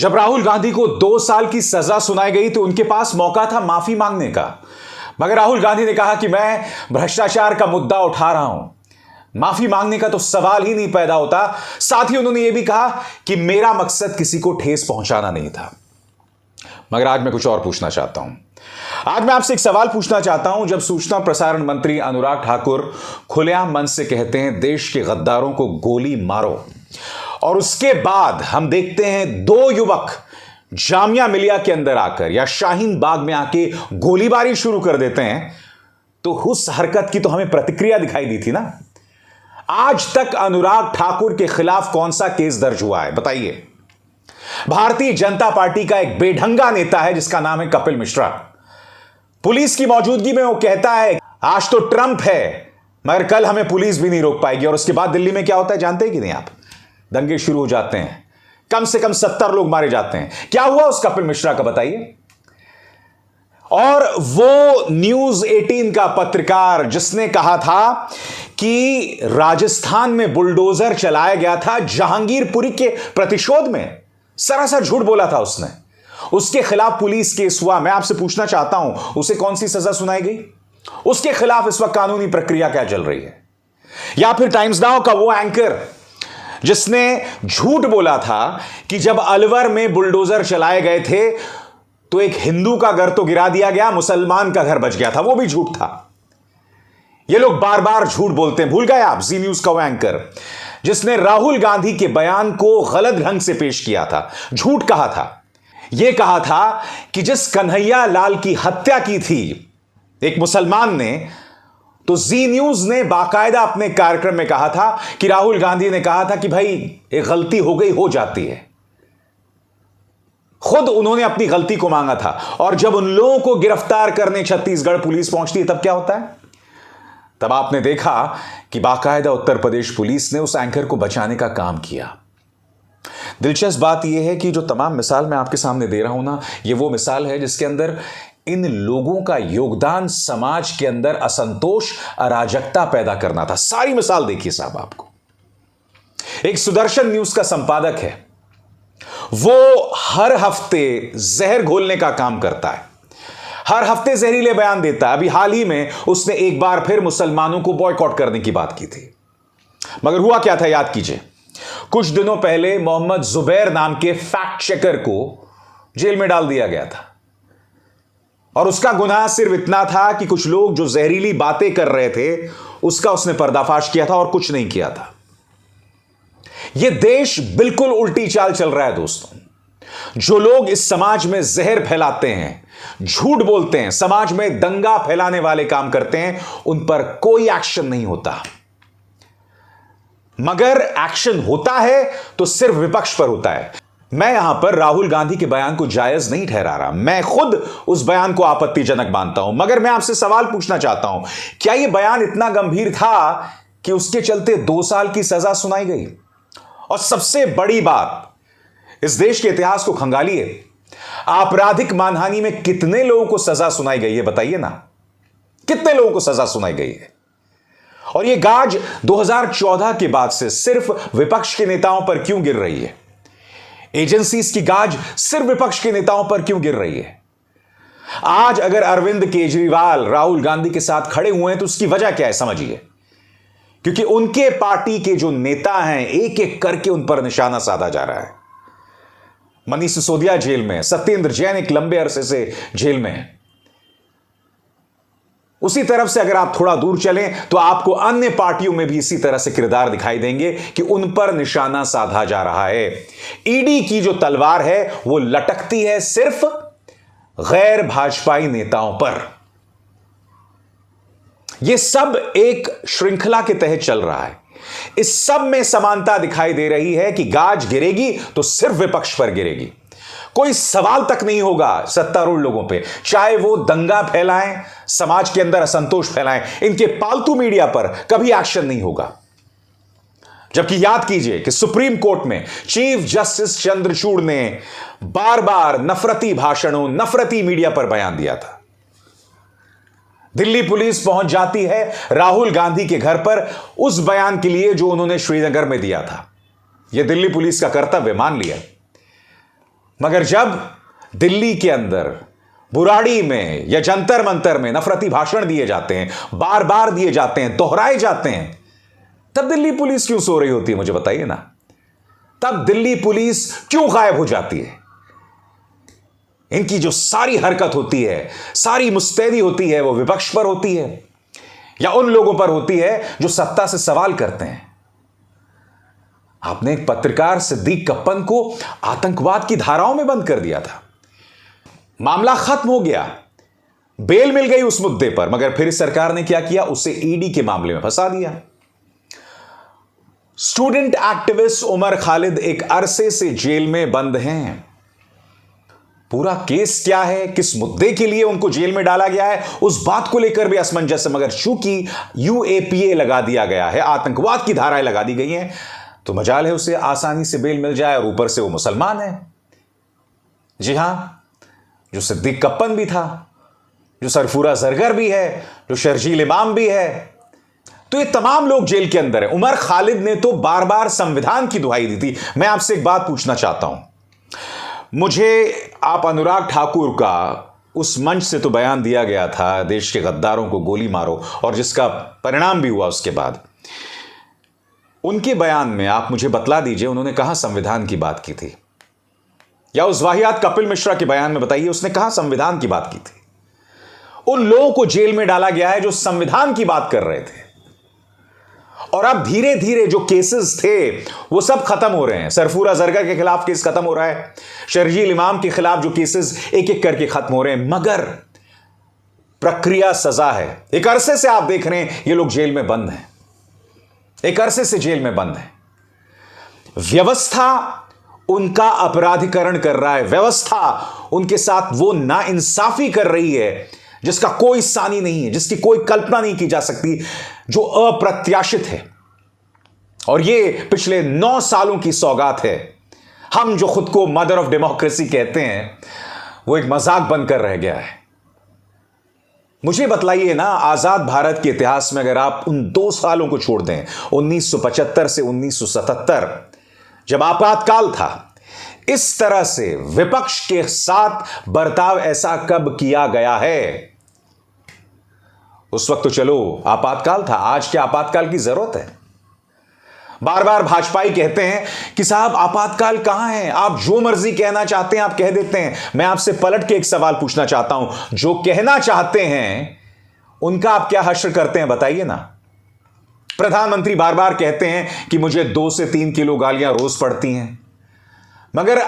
जब राहुल गांधी को 2 साल की सजा सुनाई गई तो उनके पास मौका था माफी मांगने का, मगर राहुल गांधी ने कहा कि मैं भ्रष्टाचार का मुद्दा उठा रहा हूं, माफी मांगने का तो सवाल ही नहीं पैदा होता। साथ ही उन्होंने यह भी कहा कि मेरा मकसद किसी को ठेस पहुंचाना नहीं था। मगर आज मैं कुछ और पूछना चाहता हूं। आज मैं आपसे एक सवाल पूछना चाहता हूं। जब सूचना प्रसारण मंत्री अनुराग ठाकुर खुलेआम मन से कहते हैं देश के गद्दारों को गोली मारो, और उसके बाद हम देखते हैं 2 युवक जामिया मिलिया के अंदर आकर या शाहीन बाग में आके गोलीबारी शुरू कर देते हैं, तो उस हरकत की तो हमें प्रतिक्रिया दिखाई दी थी ना। आज तक अनुराग ठाकुर के खिलाफ कौन सा केस दर्ज हुआ है बताइए। भारतीय जनता पार्टी का एक बेढंगा नेता है जिसका नाम है कपिल मिश्रा। पुलिस की मौजूदगी में वो कहता है आज तो ट्रंप है, मगर कल हमें पुलिस भी नहीं रोक पाएगी। और उसके बाद दिल्ली में क्या होता है जानते हैं कि नहीं आप? दंगे शुरू हो जाते हैं, कम से कम 70 लोग मारे जाते हैं। क्या हुआ उस कपिल मिश्रा का बताइए। और वो न्यूज 18 का पत्रकार जिसने कहा था कि राजस्थान में बुलडोजर चलाया गया था जहांगीरपुरी के प्रतिशोध में, सरासर झूठ बोला था उसने। उसके खिलाफ पुलिस केस हुआ। मैं आपसे पूछना चाहता हूं उसे कौन सी सजा सुनाई गई? उसके खिलाफ इस वक्त कानूनी प्रक्रिया क्या चल रही है? या फिर टाइम्स नाउ का वो एंकर जिसने झूठ बोला था कि जब अलवर में बुलडोजर चलाए गए थे तो एक हिंदू का घर तो गिरा दिया गया, मुसलमान का घर बच गया था, वो भी झूठ था। ये लोग बार बार झूठ बोलते हैं। भूल गए आप? जी न्यूज का वो एंकर जिसने राहुल गांधी के बयान को गलत ढंग से पेश किया था, झूठ कहा था। यह कहा था कि जिस कन्हैया लाल की हत्या की थी एक मुसलमान ने, तो जी न्यूज ने बाकायदा अपने कार्यक्रम में कहा था कि राहुल गांधी ने कहा था कि भाई एक गलती हो गई, हो जाती है। खुद उन्होंने अपनी गलती को मांगा था। और जब उन लोगों को गिरफ्तार करने छत्तीसगढ़ पुलिस पहुंचती है तब क्या होता है? तब आपने देखा कि बाकायदा उत्तर प्रदेश पुलिस ने उस एंकर को बचाने का काम किया। दिलचस्प बात यह है कि जो तमाम मिसाल मैं आपके सामने दे रहा हूं ना, यह वो मिसाल है जिसके अंदर इन लोगों का योगदान समाज के अंदर असंतोष, अराजकता पैदा करना था। सारी मिसाल देखिए साहब आपको। एक सुदर्शन न्यूज का संपादक है, वो हर हफ्ते जहर घोलने का काम करता है, हर हफ्ते जहरीले बयान देता है। अभी हाल ही में उसने एक बार फिर मुसलमानों को बॉयकॉट करने की बात की थी। मगर हुआ क्या था याद कीजिए। कुछ दिनों पहले मोहम्मद जुबैर नाम के फैक्ट चेकर को जेल में डाल दिया गया था, और उसका गुनाह सिर्फ इतना था कि कुछ लोग जो जहरीली बातें कर रहे थे उसका उसने पर्दाफाश किया था और कुछ नहीं किया था। यह देश बिल्कुल उल्टी चाल चल रहा है दोस्तों। जो लोग इस समाज में जहर फैलाते हैं, झूठ बोलते हैं, समाज में दंगा फैलाने वाले काम करते हैं, उन पर कोई एक्शन नहीं होता। मगर एक्शन होता है तो सिर्फ विपक्ष पर होता है। मैं यहां पर राहुल गांधी के बयान को जायज नहीं ठहरा रहा, मैं खुद उस बयान को आपत्तिजनक मानता हूं। मगर मैं आपसे सवाल पूछना चाहता हूं, क्या यह बयान इतना गंभीर था कि उसके चलते 2 साल की सजा सुनाई गई? और सबसे बड़ी बात, इस देश के इतिहास को खंगालिए, आपराधिक मानहानि में कितने लोगों को सजा सुनाई गई है बताइए ना। कितने लोगों को सजा सुनाई गई है? और यह गाज 2014 के बाद से सिर्फ विपक्ष के नेताओं पर क्यों गिर रही है? एजेंसीज की गाज सिर्फ विपक्ष के नेताओं पर क्यों गिर रही है? आज अगर अरविंद केजरीवाल राहुल गांधी के साथ खड़े हुए हैं तो उसकी वजह क्या है समझिए। क्योंकि उनके पार्टी के जो नेता हैं एक एक करके उन पर निशाना साधा जा रहा है। मनीष सिसोदिया जेल में है, सत्येंद्र जैन एक लंबे अरसे से जेल में है। उसी तरफ से अगर आप थोड़ा दूर चलें तो आपको अन्य पार्टियों में भी इसी तरह से किरदार दिखाई देंगे कि उन पर निशाना साधा जा रहा है। ईडी की जो तलवार है वो लटकती है सिर्फ गैर भाजपाई नेताओं पर। यह सब एक श्रृंखला के तहत चल रहा है। इस सब में समानता दिखाई दे रही है कि गाज गिरेगी तो सिर्फ विपक्ष पर गिरेगी। कोई सवाल तक नहीं होगा सत्तारूढ़ लोगों पे, चाहे वो दंगा फैलाएं, समाज के अंदर असंतोष फैलाएं, इनके पालतू मीडिया पर कभी एक्शन नहीं होगा। जबकि याद कीजिए कि सुप्रीम कोर्ट में चीफ जस्टिस चंद्रचूड़ ने बार बार नफरती भाषणों, नफरती मीडिया पर बयान दिया था। दिल्ली पुलिस पहुंच जाती है राहुल गांधी के घर पर उस बयान के लिए जो उन्होंने श्रीनगर में दिया था। यह दिल्ली पुलिस का कर्तव्य मान लिया। मगर जब दिल्ली के अंदर बुराड़ी में या जंतर मंतर में नफरती भाषण दिए जाते हैं, बार बार दिए जाते हैं, दोहराए जाते हैं, तब दिल्ली पुलिस क्यों सो रही होती है? मुझे बताइए ना। तब दिल्ली पुलिस क्यों गायब हो जाती है? इनकी जो सारी हरकत होती है, सारी मुस्तैदी होती है, वो विपक्ष पर होती है या उन लोगों पर होती है जो सत्ता से सवाल करते हैं। आपने एक पत्रकार सिद्दीक कप्पन को आतंकवाद की धाराओं में बंद कर दिया था। मामला खत्म हो गया, बेल मिल गई उस मुद्दे पर, मगर फिर इस सरकार ने क्या किया? उसे ईडी के मामले में फंसा दिया। स्टूडेंट एक्टिविस्ट उमर खालिद एक अरसे से जेल में बंद हैं। पूरा केस क्या है, किस मुद्दे के लिए उनको जेल में डाला गया है, उस बात को लेकर भी असमंजस है। मगर चूंकि यूएपीए लगा दिया गया है, आतंकवाद की धाराएं लगा दी गई हैं, तो मजाल है उसे आसानी से बेल मिल जाए। और ऊपर से वो मुसलमान है। जी हां, जो सिद्दीक कप्पन भी था, जो सरफूरा जरगर भी है, जो शर्जील इमाम भी है, तो ये तमाम लोग जेल के अंदर है। उमर खालिद ने तो बार बार संविधान की दुहाई दी थी। मैं आपसे एक बात पूछना चाहता हूं, मुझे आप अनुराग ठाकुर का उस मंच से तो बयान दिया गया था, देश के गद्दारों को गोली मारो, और जिसका परिणाम भी हुआ उसके बाद, उनके बयान में आप मुझे बतला दीजिए उन्होंने कहां संविधान की बात की थी? या उस वाहियात कपिल मिश्रा के बयान में बताइए उसने कहां संविधान की बात की थी? उन लोगों को जेल में डाला गया है जो संविधान की बात कर रहे थे। और अब धीरे धीरे जो केसेस थे वो सब खत्म हो रहे हैं। सरफूरा जरगर के खिलाफ केस खत्म हो रहा है, शर्जील इमाम के खिलाफ जो केसेस एक एक करके खत्म हो रहे हैं, मगर प्रक्रिया सजा है। एक अरसे से आप देख रहे हैं ये लोग जेल में बंद हैं, एक अरसे से जेल में बंद है। व्यवस्था उनका अपराधीकरण कर रहा है, व्यवस्था उनके साथ वो नाइंसाफी कर रही है जिसका कोई सानी नहीं है, जिसकी कोई कल्पना नहीं की जा सकती, जो अप्रत्याशित है। और ये पिछले 9 सालों की सौगात है। हम जो खुद को मदर ऑफ डेमोक्रेसी कहते हैं वो एक मजाक बनकर रह गया है। मुझे बतलाइए ना, आजाद भारत के इतिहास में अगर आप उन 2 सालों को छोड़ दें, 1975 से 1977 जब आपातकाल था, इस तरह से विपक्ष के साथ बर्ताव ऐसा कब किया गया है? उस वक्त तो चलो आपातकाल था, आज क्या आपातकाल की जरूरत है? बार बार भाजपाई कहते हैं कि साहब आपातकाल कहां है, आप जो मर्जी कहना चाहते हैं आप कह देते हैं। मैं आपसे पलट के एक सवाल पूछना चाहता हूं, जो कहना चाहते हैं उनका आप क्या हश्र करते हैं? बताइए ना। प्रधानमंत्री बार बार कहते हैं कि मुझे 2 से 3 किलो गालियां रोज पड़ती हैं, मगर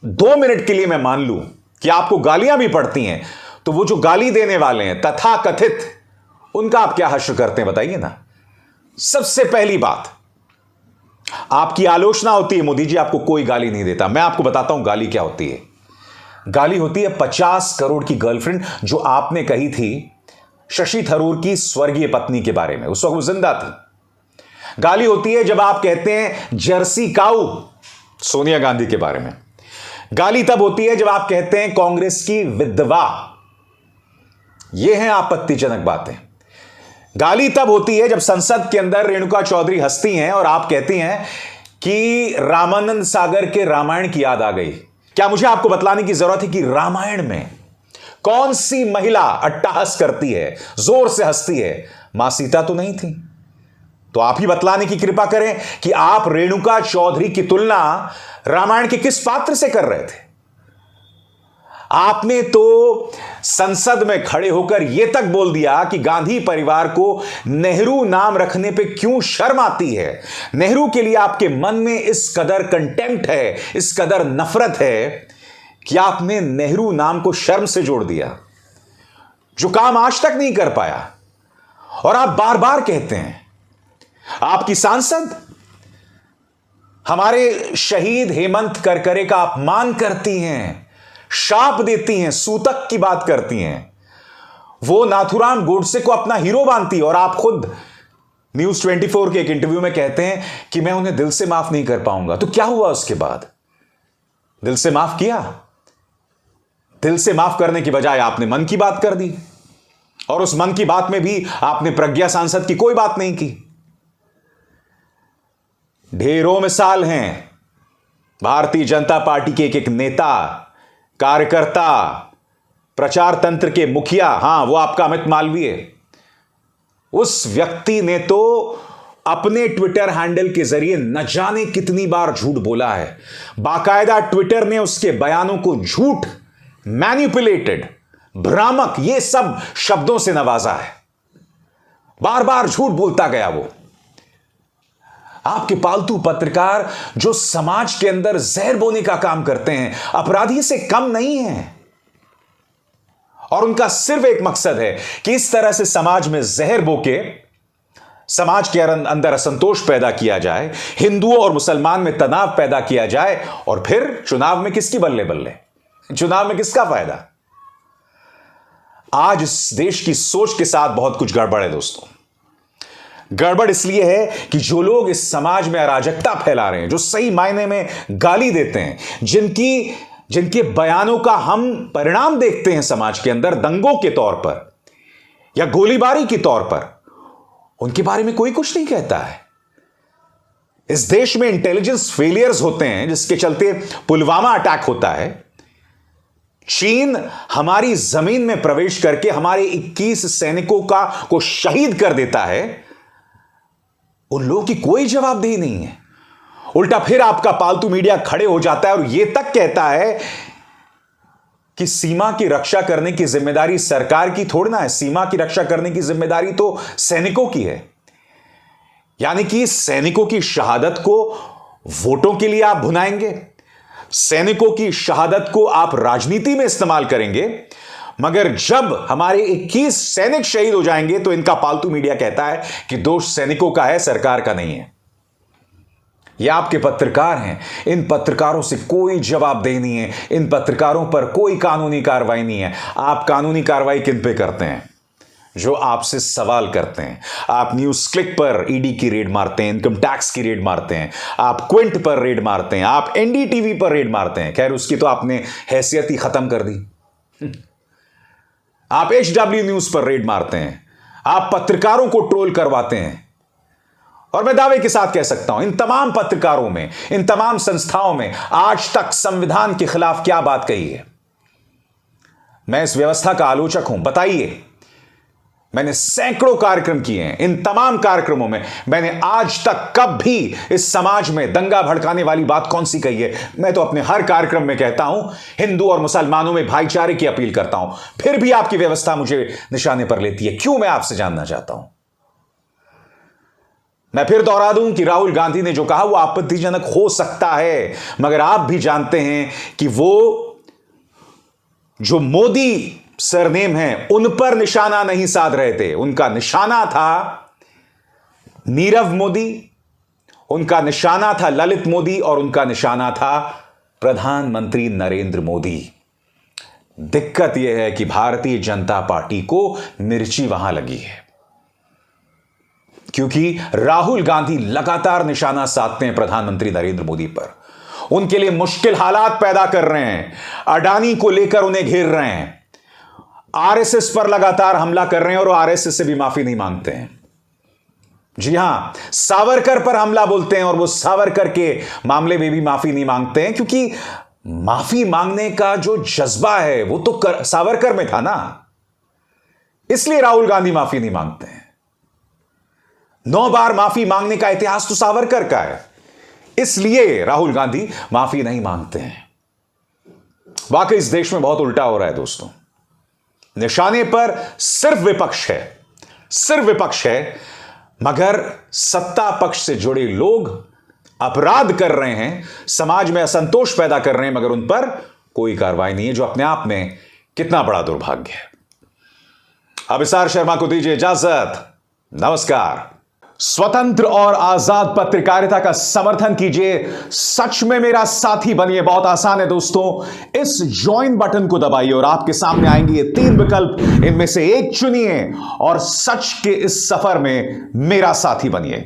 2 मिनट के लिए मैं मान लूं कि आपको गालियां भी पड़ती हैं, तो वो जो गाली देने वाले हैं तथाकथित, उनका आप क्या हश्र करते हैं? बताइए ना। सबसे पहली बात, आपकी आलोचना होती है मोदी जी आपको कोई गाली नहीं देता। मैं आपको बताता हूं गाली क्या होती है। गाली होती है 50 करोड़ की गर्लफ्रेंड जो आपने कही थी शशि थरूर की स्वर्गीय पत्नी के बारे में, उस वक्त वो जिंदा थी। गाली होती है जब आप कहते हैं जर्सी काऊ सोनिया गांधी के बारे में। गाली तब होती है जब आप कहते हैं कांग्रेस की विधवा। यह है आपत्तिजनक बातें। गाली तब होती है जब संसद के अंदर रेणुका चौधरी हंसती हैं और आप कहती हैं कि रामानंद सागर के रामायण की याद आ गई। क्या मुझे आपको बतलाने की जरूरत है कि रामायण में कौन सी महिला अट्टहास करती है, जोर से हंसती है? मां सीता तो नहीं थी। तो आप ही बतलाने की कृपा करें कि आप रेणुका चौधरी की तुलना रामायण के किस पात्र से कर रहे थे? आपने तो संसद में खड़े होकर यह तक बोल दिया कि गांधी परिवार को नेहरू नाम रखने पे क्यों शर्म आती है। नेहरू के लिए आपके मन में इस कदर कंटेम्प्ट है, इस कदर नफरत है कि आपने नेहरू नाम को शर्म से जोड़ दिया, जो काम आज तक नहीं कर पाया। और आप बार बार कहते हैं, आपकी सांसद हमारे शहीद हेमंत करकरे का अपमान करती हैं, शाप देती हैं, सूतक की बात करती हैं, वो नाथुराम गोडसे को अपना हीरो मानती। और आप खुद न्यूज 24 के एक इंटरव्यू में कहते हैं कि मैं उन्हें दिल से माफ नहीं कर पाऊंगा। तो क्या हुआ उसके बाद? दिल से माफ किया? दिल से माफ करने की बजाय आपने मन की बात कर दी, और उस मन की बात में भी आपने प्रज्ञा सांसद की कोई बात नहीं की। ढेरों मिसाल हैं। भारतीय जनता पार्टी के एक एक नेता कार्यकर्ता, प्रचार तंत्र के मुखिया, हां वो आपका अमित मालवीय, उस व्यक्ति ने तो अपने ट्विटर हैंडल के जरिए न जाने कितनी बार झूठ बोला है। बाकायदा ट्विटर ने उसके बयानों को झूठ, मैनिपुलेटेड, भ्रामक, ये सब शब्दों से नवाजा है। बार बार झूठ बोलता गया वो। आपके पालतू पत्रकार जो समाज के अंदर जहर बोने का काम करते हैं, अपराधी से कम नहीं है, और उनका सिर्फ एक मकसद है कि इस तरह से समाज में जहर बोके समाज के अंदर असंतोष पैदा किया जाए, हिंदुओं और मुसलमान में तनाव पैदा किया जाए, और फिर चुनाव में किसकी बल्ले बल्ले, चुनाव में किसका फायदा। आज इस देश की सोच के साथ बहुत कुछ गड़बड़ है दोस्तों। गड़बड़ इसलिए है कि जो लोग इस समाज में अराजकता फैला रहे हैं, जो सही मायने में गाली देते हैं, जिनके बयानों का हम परिणाम देखते हैं समाज के अंदर दंगों के तौर पर या गोलीबारी के तौर पर, उनके बारे में कोई कुछ नहीं कहता है। इस देश में इंटेलिजेंस फेलियर्स होते हैं, जिसके चलते पुलवामा अटैक होता है। चीन हमारी जमीन में प्रवेश करके हमारे 21 सैनिकों को शहीद कर देता है। उन लोगों की कोई जवाबदेही नहीं है। उल्टा फिर आपका पालतू मीडिया खड़े हो जाता है और यह तक कहता है कि सीमा की रक्षा करने की जिम्मेदारी सरकार की थोड़ी ना है, सीमा की रक्षा करने की जिम्मेदारी तो सैनिकों की है। यानी कि सैनिकों की शहादत को वोटों के लिए आप भुनाएंगे, सैनिकों की शहादत को आप राजनीति में इस्तेमाल करेंगे, मगर जब हमारे 21 सैनिक शहीद हो जाएंगे तो इनका पालतू मीडिया कहता है कि दोष सैनिकों का है, सरकार का नहीं है। ये आपके पत्रकार हैं, इन पत्रकारों से कोई जवाबदेही नहीं है, इन पत्रकारों पर कोई कानूनी कार्रवाई नहीं है। आप कानूनी कार्रवाई किन पे करते हैं? जो आपसे सवाल करते हैं। आप न्यूज क्लिक पर ईडी की रेड मारते हैं, इनकम टैक्स की रेड मारते हैं, आप क्विंट पर रेड मारते हैं, आप एनडीटीवी पर रेड मारते हैं। खैर उसकी तो आपने हैसियत ही खत्म कर दी। आप एचडब्ल्यू न्यूज पर रेड मारते हैं, आप पत्रकारों को ट्रोल करवाते हैं। और मैं दावे के साथ कह सकता हूं, इन तमाम पत्रकारों में, इन तमाम संस्थाओं में आज तक संविधान के खिलाफ क्या बात कही है? मैं इस व्यवस्था का आलोचक हूं, बताइए। मैंने सैकड़ों कार्यक्रम किए हैं, इन तमाम कार्यक्रमों में मैंने आज तक कब भी इस समाज में दंगा भड़काने वाली बात कौन सी कही है? मैं तो अपने हर कार्यक्रम में कहता हूं, हिंदू और मुसलमानों में भाईचारे की अपील करता हूं। फिर भी आपकी व्यवस्था मुझे निशाने पर लेती है। क्यों? मैं आपसे जानना चाहता हूं। मैं फिर दोहरा दूं कि राहुल गांधी ने जो कहा वो आपत्तिजनक हो सकता है, मगर आप भी जानते हैं कि वो जो मोदी सरनेम है उन पर निशाना नहीं साध रहे थे। उनका निशाना था नीरव मोदी, उनका निशाना था ललित मोदी, और उनका निशाना था प्रधानमंत्री नरेंद्र मोदी। दिक्कत यह है कि भारतीय जनता पार्टी को मिर्ची वहां लगी है, क्योंकि राहुल गांधी लगातार निशाना साधते हैं प्रधानमंत्री नरेंद्र मोदी पर। उनके लिए मुश्किल हालात पैदा कर रहे हैं, अडानी को लेकर उन्हें घेर रहे हैं, आरएसएस पर लगातार हमला कर रहे हैं और आरएसएस से भी माफी नहीं मांगते हैं। जी हां, सावरकर पर हमला बोलते हैं और वो सावरकर के मामले में भी माफी नहीं मांगते हैं, क्योंकि माफी मांगने का जो जज्बा है वो तो सावरकर में था ना। इसलिए राहुल गांधी माफी नहीं मांगते हैं। 9 बार माफी मांगने का इतिहास तो सावरकर का है, इसलिए राहुल गांधी माफी नहीं मांगते हैं। वाकई इस देश में बहुत उल्टा हो रहा है दोस्तों। निशाने पर सिर्फ विपक्ष है, सिर्फ विपक्ष है, मगर सत्ता पक्ष से जुड़े लोग अपराध कर रहे हैं, समाज में असंतोष पैदा कर रहे हैं, मगर उन पर कोई कार्रवाई नहीं है, जो अपने आप में कितना बड़ा दुर्भाग्य है। अभिसार शर्मा को दीजिए इजाजत। नमस्कार। स्वतंत्र और आजाद पत्रकारिता का समर्थन कीजिए, सच में मेरा साथी बनिए। बहुत आसान है दोस्तों, इस ज्वाइन बटन को दबाइए और आपके सामने आएंगे ये 3 विकल्प, इनमें से एक चुनिए और सच के इस सफर में मेरा साथी बनिए।